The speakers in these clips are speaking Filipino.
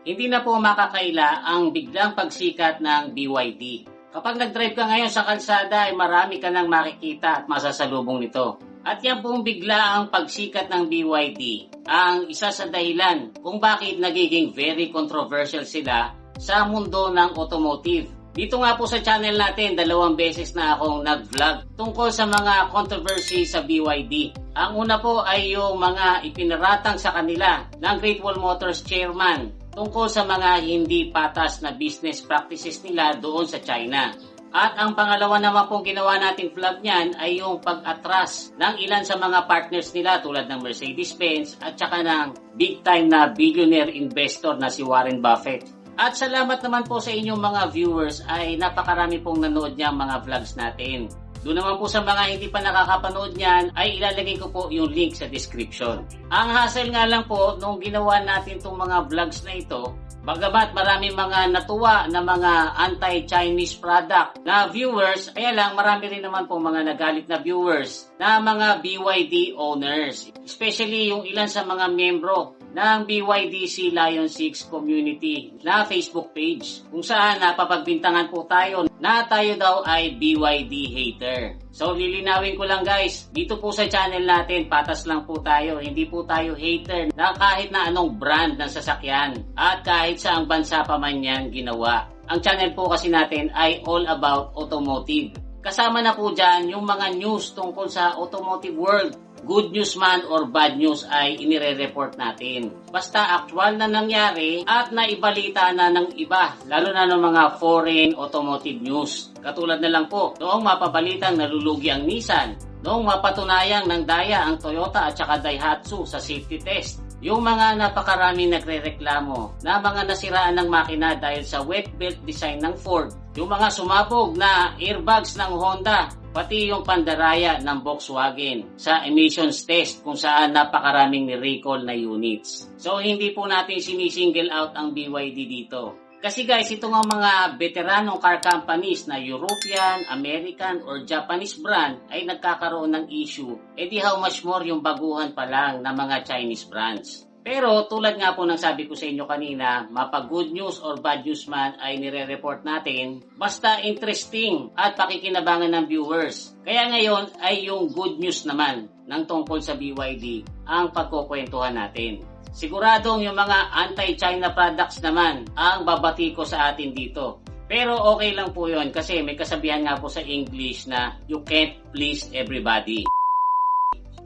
hindi na po makakaila ang biglang pagsikat ng BYD. Kapag nag-drive ka ngayon sa kalsada ay marami ka nang makikita at masasalubong nito. At yan pong bigla ang pagsikat ng BYD ang isa sa dahilan kung bakit nagiging very controversial sila sa mundo ng automotive. Dito nga po sa channel natin, 2 beses na akong nag-vlog tungkol sa mga controversy sa BYD. Ang una po ay yung mga ipinaratang sa kanila ng Great Wall Motors chairman tungkol sa mga hindi patas na business practices nila doon sa China. At ang pangalawa naman pong ginawa nating vlog niyan ay yung pag-atras ng ilan sa mga partners nila tulad ng Mercedes-Benz at saka ng big time na billionaire investor na si Warren Buffett. At salamat naman po sa inyong mga viewers ay napakarami pong nanood niyang mga vlogs natin. Doon naman po sa mga hindi pa nakakapanood niyan ay ilalagay ko po yung link sa description. Ang hassle nga lang po nung ginawa natin itong mga vlogs na ito, bagamat marami mga natuwa na mga anti-Chinese product na viewers, kaya lang marami rin naman po mga nagalit na viewers na mga BYD owners. Especially yung ilan sa mga membro ng BYDC Lion 6 community na Facebook page kung saan napapagbintangan po tayo na tayo daw ay BYD hater. So lilinawin ko lang guys, dito po sa channel natin patas lang po tayo, hindi po tayo hater na kahit na anong brand ng sasakyan at kahit saang bansa pa man yan ginawa. Ang channel po kasi natin ay all about automotive. Kasama na po dyan yung mga news tungkol sa automotive world. Good news man or bad news ay inire-report natin. Basta actual na nangyari at naibalita na ng iba, lalo na ng mga foreign automotive news. Katulad na lang po, noong mapabalitang nalulugi ang Nissan, noong mapatunayang ng daya ang Toyota at saka Daihatsu sa safety test. Yung mga napakaraming nagrereklamo na mga nasiraan ng makina dahil sa wet belt design ng Ford, yung mga sumabog na airbags ng Honda, pati yung pandaraya ng Volkswagen sa emissions test kung saan napakaraming ni-recall na units. So hindi po natin sinisingle out ang BYD dito. Kasi guys, ito nga mga veteranong car companies na European, American, or Japanese brand ay nagkakaroon ng issue. E di how much more yung baguhan pa lang ng mga Chinese brands. Pero tulad nga po ng sabi ko sa inyo kanina, mapa good news or bad news man ay nire-report natin, basta interesting at pakikinabangan ng viewers. Kaya ngayon ay yung good news naman ng tungkol sa BYD ang pagkukwentuhan natin. Siguradong yung mga anti-China products naman ang babati ko sa atin dito. Pero okay lang po yun kasi may kasabihan nga po sa English na you can't please everybody.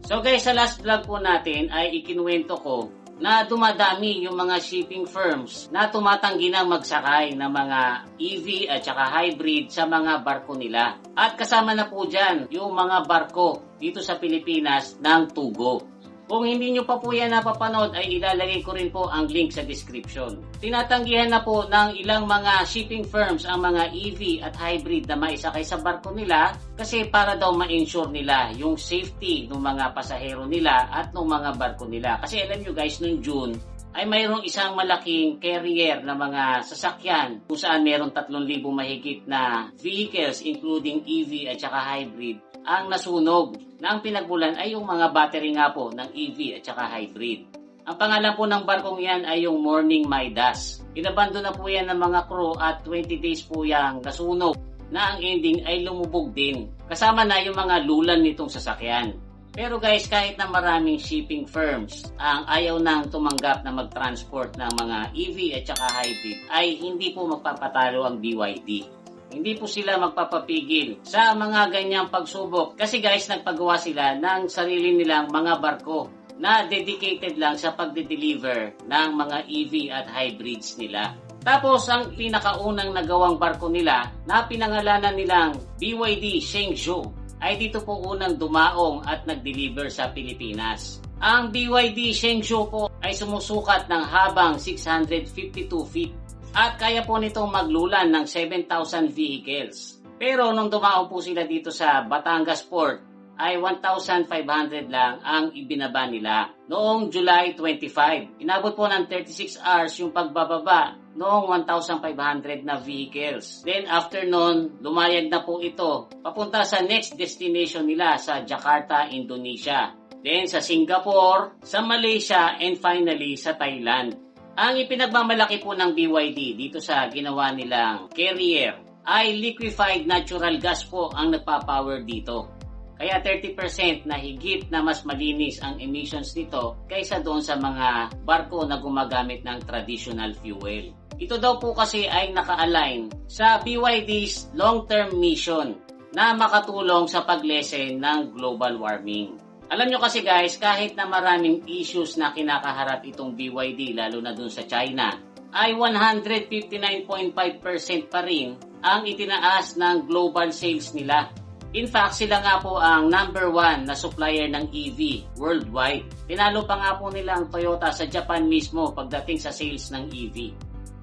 So guys, sa last vlog po natin ay ikinuwento ko na dumadami yung mga shipping firms na tumatanggi ng magsakay ng mga EV at saka hybrid sa mga barko nila. At kasama na po dyan yung mga barko dito sa Pilipinas ng Tugo. Kung hindi nyo pa po yan napapanood ay ilalagay ko rin po ang link sa description. Tinatanggihan na po ng ilang mga shipping firms ang mga EV at hybrid na maisakay sa barko nila kasi para daw ma-ensure nila yung safety ng mga pasahero nila at ng mga barko nila. Kasi alam nyo guys, noong June ay mayroong isang malaking carrier na mga sasakyan kung saan mayroong 3,000 mahigit na vehicles including EV at saka hybrid ang nasunog na ang pinagmulan ay yung mga battery nga po ng EV at saka hybrid. Ang pangalan po ng barkong yan ay yung Morning Midas. Inabando na po yan ng mga crew at 20 days po yung nasunog na ang ending ay lumubog din. Kasama na yung mga lulan nitong sasakyan. Pero guys, kahit na maraming shipping firms ang ayaw nang tumanggap na mag-transport ng mga EV at saka hybrid ay hindi po magpapatalo ang BYD. Hindi po sila magpapapigil sa mga ganyang pagsubok kasi guys, nagpagawa sila ng sarili nilang mga barko na dedicated lang sa pagde-deliver ng mga EV at hybrids nila. Tapos ang pinakaunang nagawang barko nila na pinangalanan nilang BYD Shenzhou ay dito po unang dumaong at nag-deliver sa Pilipinas. Ang BYD Shenzhou po ay sumusukat ng habang 652 feet. At kaya po nitong maglulan ng 7,000 vehicles. Pero nung dumaon po sila dito sa Batangas Port, ay 1,500 lang ang ibinaba nila noong July 25. Inabot po ng 36 hours yung pagbababa noong 1,500 na vehicles. Then after nun, lumayag na po ito papunta sa next destination nila sa Jakarta, Indonesia. Then sa Singapore, sa Malaysia, and finally sa Thailand. Ang ipinagmamalaki po ng BYD dito sa ginawa nilang carrier ay liquefied natural gas po ang nagpapower dito. Kaya 30% na higit na mas malinis ang emissions nito kaysa doon sa mga barko na gumagamit ng traditional fuel. Ito daw po kasi ay naka-align sa BYD's long-term mission na makatulong sa paglesen ng global warming. Alam nyo kasi guys, kahit na maraming issues na kinakaharap itong BYD lalo na doon sa China, ay 159.5% pa rin ang itinaas ng global sales nila. In fact, sila nga po ang number 1 na supplier ng EV worldwide. Tinalo pa nga po nila ang Toyota sa Japan mismo pagdating sa sales ng EV.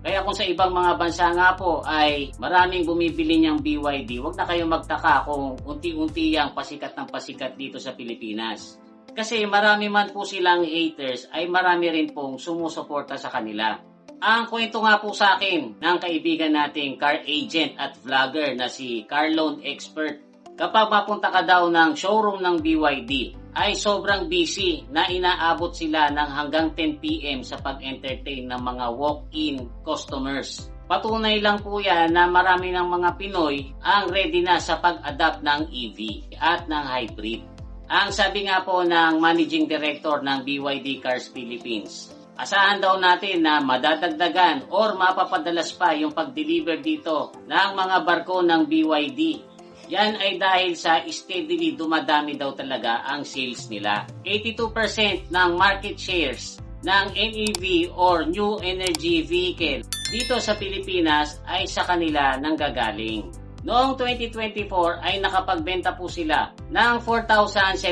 Kaya kung sa ibang mga bansa nga po ay maraming bumibili niyang BYD, huwag na kayong magtaka kung unti-unti yang pasikat ng pasikat dito sa Pilipinas. Kasi marami man po silang haters ay marami rin pong sumusuporta sa kanila. Ang kwento nga po sa akin ng kaibigan nating car agent at vlogger na si Car Loan Expert, kapag mapunta ka daw ng showroom ng BYD, ay sobrang busy na inaabot sila ng hanggang 10 PM sa pag-entertain ng mga walk-in customers. Patunay lang po yan na marami ng mga Pinoy ang ready na sa pag-adapt ng EV at ng hybrid. Ang sabi nga po ng Managing Director ng BYD Cars Philippines, asahan daw natin na madadagdagan or mapapadalas pa yung pag-deliver dito ng mga barko ng BYD. Yan ay dahil sa steadily dumadami daw talaga ang sales nila. 82% ng market shares ng NEV or New Energy Vehicle dito sa Pilipinas ay sa kanila nanggagaling. Noong 2024 ay nakapagbenta po sila ng 4,780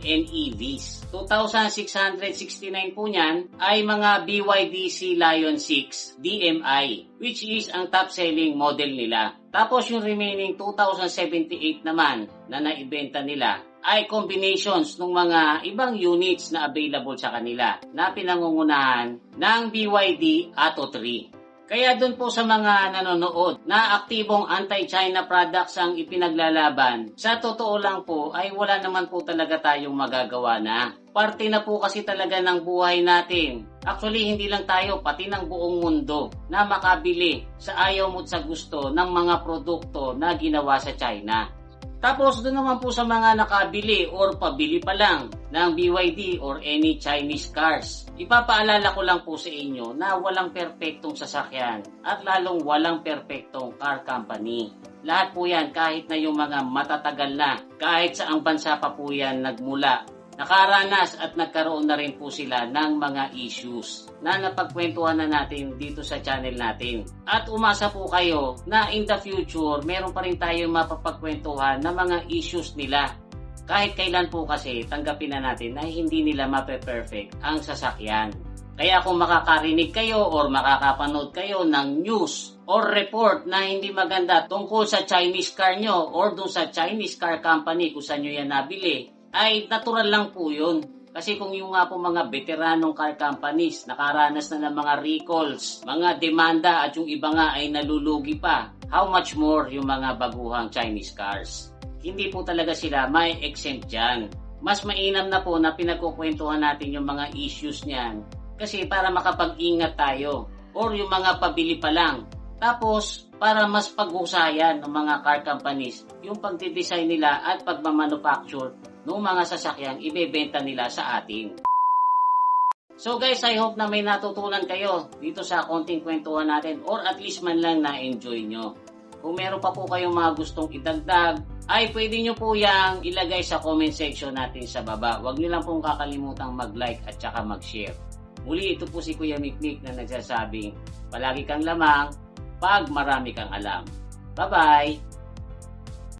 NEVs. 2,669 po niyan ay mga BYD Sea Lion 6 DMI, which is ang top-selling model nila. Tapos yung remaining 2,078 naman na naibenta nila ay combinations ng mga ibang units na available sa kanila na pinangungunahan ng BYD Atto 3. Kaya doon po sa mga nanonood na aktibong anti-China products ang ipinaglalaban, sa totoo lang po ay wala naman po talaga tayong magagawa na. Parte na po kasi talaga ng buhay natin. Actually, hindi lang tayo, pati ng buong mundo na makabili sa ayaw mo't sa gusto ng mga produkto na ginawa sa China. Tapos doon naman po sa mga nakabili or pabili pa lang ng BYD or any Chinese cars. Ipapaalala ko lang po sa inyo na walang perpektong sasakyan at lalong walang perpektong car company. Lahat po yan kahit na yung mga matatagal na, kahit saang bansa pa po yan nagmula. Nakaranas at nagkaroon na rin po sila ng mga issues na napagkwentuhan na natin dito sa channel natin. At umasa po kayo na in the future, meron pa rin tayong mapapagkwentuhan na mga issues nila. Kahit kailan po kasi, tanggapin na natin na hindi nila mape-perfect ang sasakyan. Kaya kung makakarinig kayo or makakapanood kayo ng news or report na hindi maganda tungkol sa Chinese car nyo or dun sa Chinese car company kung saan nyo yan nabili, ay natural lang po yun. Kasi kung yung nga po mga veteranong car companies nakaranas na ng mga recalls, mga demanda at yung iba nga ay nalulugi pa, how much more yung mga baguhang Chinese cars? Hindi po talaga sila may exempt dyan. Mas mainam na po na pinagkukwentuhan natin yung mga issues niyan kasi para makapag-ingat tayo or yung mga pabili pa lang. Tapos, para mas paghusayan ng mga car companies yung pagdidesign nila at pagmamanufacture ng mga sasakyang ibebenta nila sa atin. So guys, I hope na may natutunan kayo dito sa konting kwentuhan natin or at least man lang na-enjoy nyo. Kung meron pa po kayong mga gustong idagdag, ay pwede nyo po yang ilagay sa comment section natin sa baba. Huwag nyo lang pong kakalimutang mag-like at saka mag-share. Muli, ito po si Kuya Mikmik na nagsasabing, palagi kang lamang pag marami kang alam. Bye-bye!